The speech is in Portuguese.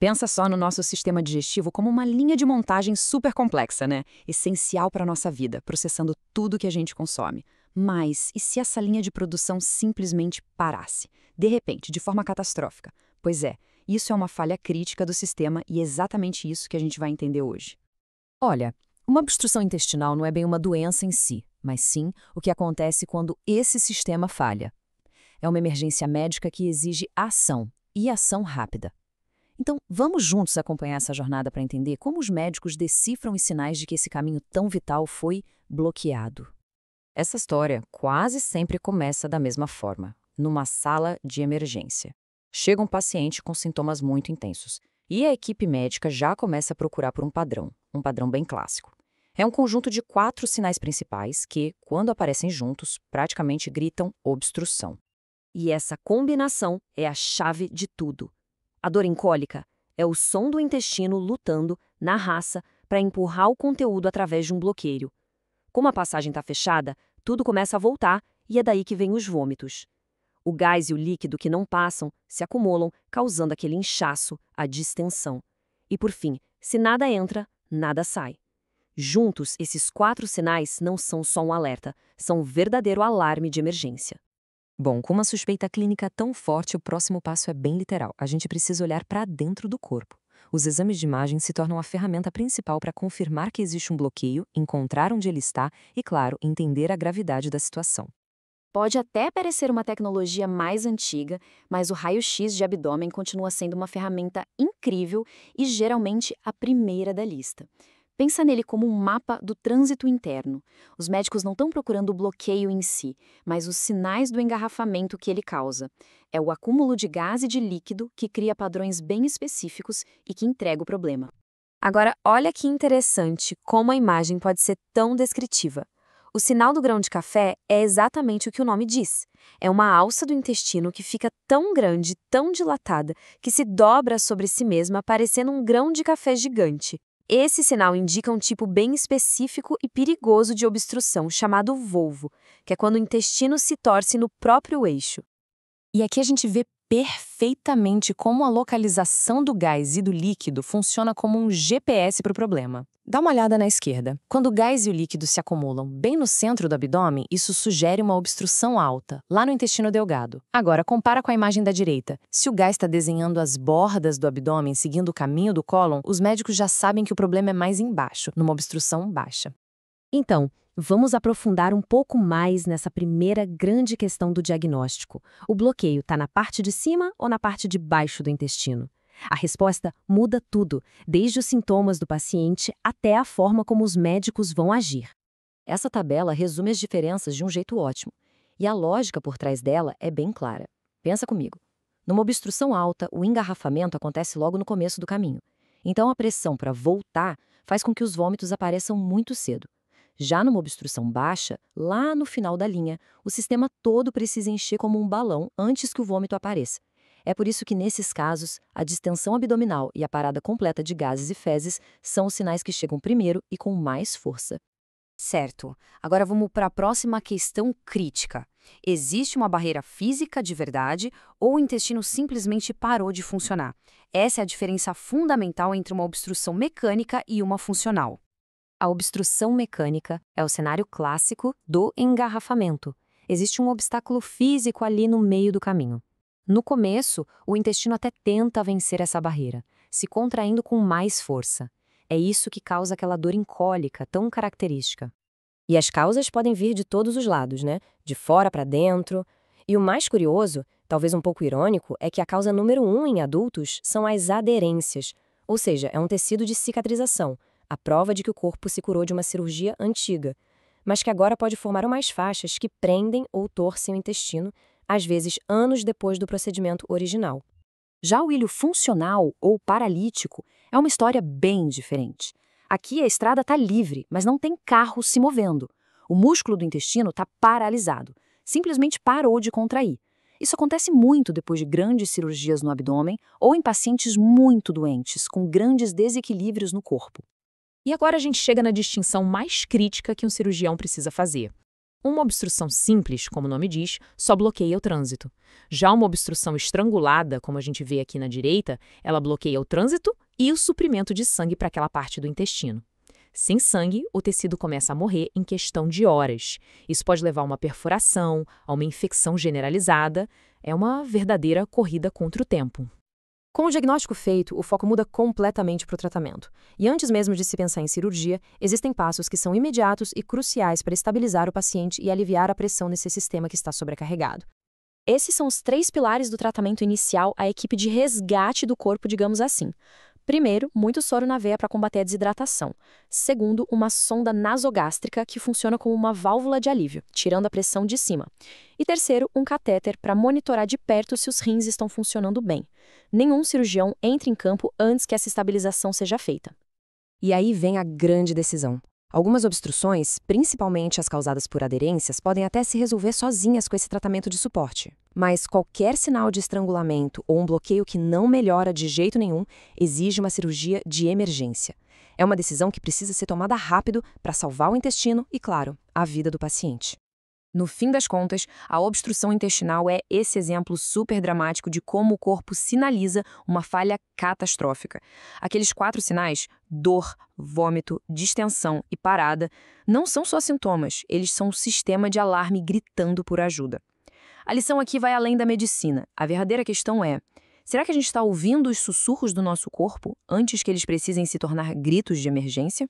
Pensa só no nosso sistema digestivo como uma linha de montagem super complexa, né? Essencial para a nossa vida, processando tudo que a gente consome. Mas e se essa linha de produção simplesmente parasse? De repente, de forma catastrófica? Pois é, isso é uma falha crítica do sistema e é exatamente isso que a gente vai entender hoje. Olha, uma obstrução intestinal não é bem uma doença em si, mas sim o que acontece quando esse sistema falha. É uma emergência médica que exige ação, e ação rápida. Então, vamos juntos acompanhar essa jornada para entender como os médicos decifram os sinais de que esse caminho tão vital foi bloqueado. Essa história quase sempre começa da mesma forma, numa sala de emergência. Chega um paciente com sintomas muito intensos, e a equipe médica já começa a procurar por um padrão bem clássico. É um conjunto de 4 sinais principais que, quando aparecem juntos, praticamente gritam obstrução. E essa combinação é a chave de tudo. A dor em cólica é o som do intestino lutando, na raça, para empurrar o conteúdo através de um bloqueio. Como a passagem está fechada, tudo começa a voltar e é daí que vem os vômitos. O gás e o líquido que não passam se acumulam, causando aquele inchaço, a distensão. E por fim, se nada entra, nada sai. Juntos, esses 4 sinais não são só um alerta, são um verdadeiro alarme de emergência. Bom, com uma suspeita clínica tão forte, o próximo passo é bem literal. A gente precisa olhar para dentro do corpo. Os exames de imagem se tornam a ferramenta principal para confirmar que existe um bloqueio, encontrar onde ele está e, claro, entender a gravidade da situação. Pode até parecer uma tecnologia mais antiga, mas o raio-x de abdômen continua sendo uma ferramenta incrível e geralmente a primeira da lista. Pensa nele como um mapa do trânsito interno. Os médicos não estão procurando o bloqueio em si, mas os sinais do engarrafamento que ele causa. É o acúmulo de gás e de líquido que cria padrões bem específicos e que entrega o problema. Agora, olha que interessante como a imagem pode ser tão descritiva. O sinal do grão de café é exatamente o que o nome diz. É uma alça do intestino que fica tão grande, tão dilatada, que se dobra sobre si mesma, parecendo um grão de café gigante. Esse sinal indica um tipo bem específico e perigoso de obstrução, chamado volvo, que é quando o intestino se torce no próprio eixo. E aqui a gente vê perfeitamente como a localização do gás e do líquido funciona como um GPS para o problema. Dá uma olhada na esquerda. Quando o gás e o líquido se acumulam bem no centro do abdômen, isso sugere uma obstrução alta, lá no intestino delgado. Agora, compara com a imagem da direita. Se o gás está desenhando as bordas do abdômen, seguindo o caminho do cólon, os médicos já sabem que o problema é mais embaixo, numa obstrução baixa. Então, vamos aprofundar um pouco mais nessa primeira grande questão do diagnóstico. O bloqueio está na parte de cima ou na parte de baixo do intestino? A resposta muda tudo, desde os sintomas do paciente até a forma como os médicos vão agir. Essa tabela resume as diferenças de um jeito ótimo, e a lógica por trás dela é bem clara. Pensa comigo. Numa obstrução alta, o engarrafamento acontece logo no começo do caminho. Então a pressão para voltar faz com que os vômitos apareçam muito cedo. Já numa obstrução baixa, lá no final da linha, o sistema todo precisa encher como um balão antes que o vômito apareça. É por isso que, nesses casos, a distensão abdominal e a parada completa de gases e fezes são os sinais que chegam primeiro e com mais força. Certo. Agora vamos para a próxima questão crítica. Existe uma barreira física de verdade ou o intestino simplesmente parou de funcionar? Essa é a diferença fundamental entre uma obstrução mecânica e uma funcional. A obstrução mecânica é o cenário clássico do engarrafamento. Existe um obstáculo físico ali no meio do caminho. No começo, o intestino até tenta vencer essa barreira, se contraindo com mais força. É isso que causa aquela dor em cólica tão característica. E as causas podem vir de todos os lados, né? De fora para dentro. E o mais curioso, talvez um pouco irônico, é que a causa número 1 em adultos são as aderências, ou seja, é um tecido de cicatrização, a prova de que o corpo se curou de uma cirurgia antiga, mas que agora pode formar umas faixas que prendem ou torcem o intestino, às vezes anos depois do procedimento original. Já o ilho funcional ou paralítico é uma história bem diferente. Aqui a estrada está livre, mas não tem carro se movendo. O músculo do intestino está paralisado, simplesmente parou de contrair. Isso acontece muito depois de grandes cirurgias no abdômen ou em pacientes muito doentes, com grandes desequilíbrios no corpo. E agora a gente chega na distinção mais crítica que um cirurgião precisa fazer. Uma obstrução simples, como o nome diz, só bloqueia o trânsito. Já uma obstrução estrangulada, como a gente vê aqui na direita, ela bloqueia o trânsito e o suprimento de sangue para aquela parte do intestino. Sem sangue, o tecido começa a morrer em questão de horas. Isso pode levar a uma perfuração, a uma infecção generalizada. É uma verdadeira corrida contra o tempo. Com o diagnóstico feito, o foco muda completamente para o tratamento. E antes mesmo de se pensar em cirurgia, existem passos que são imediatos e cruciais para estabilizar o paciente e aliviar a pressão nesse sistema que está sobrecarregado. Esses são os 3 pilares do tratamento inicial, a equipe de resgate do corpo, digamos assim. Primeiro, muito soro na veia para combater a desidratação. Segundo, uma sonda nasogástrica que funciona como uma válvula de alívio, tirando a pressão de cima. E terceiro, um catéter para monitorar de perto se os rins estão funcionando bem. Nenhum cirurgião entra em campo antes que essa estabilização seja feita. E aí vem a grande decisão. Algumas obstruções, principalmente as causadas por aderências, podem até se resolver sozinhas com esse tratamento de suporte. Mas qualquer sinal de estrangulamento ou um bloqueio que não melhora de jeito nenhum exige uma cirurgia de emergência. É uma decisão que precisa ser tomada rápido para salvar o intestino e, claro, a vida do paciente. No fim das contas, a obstrução intestinal é esse exemplo super dramático de como o corpo sinaliza uma falha catastrófica. Aqueles 4 sinais, dor, vômito, distensão e parada, não são só sintomas, eles são um sistema de alarme gritando por ajuda. A lição aqui vai além da medicina. A verdadeira questão é: será que a gente está ouvindo os sussurros do nosso corpo antes que eles precisem se tornar gritos de emergência?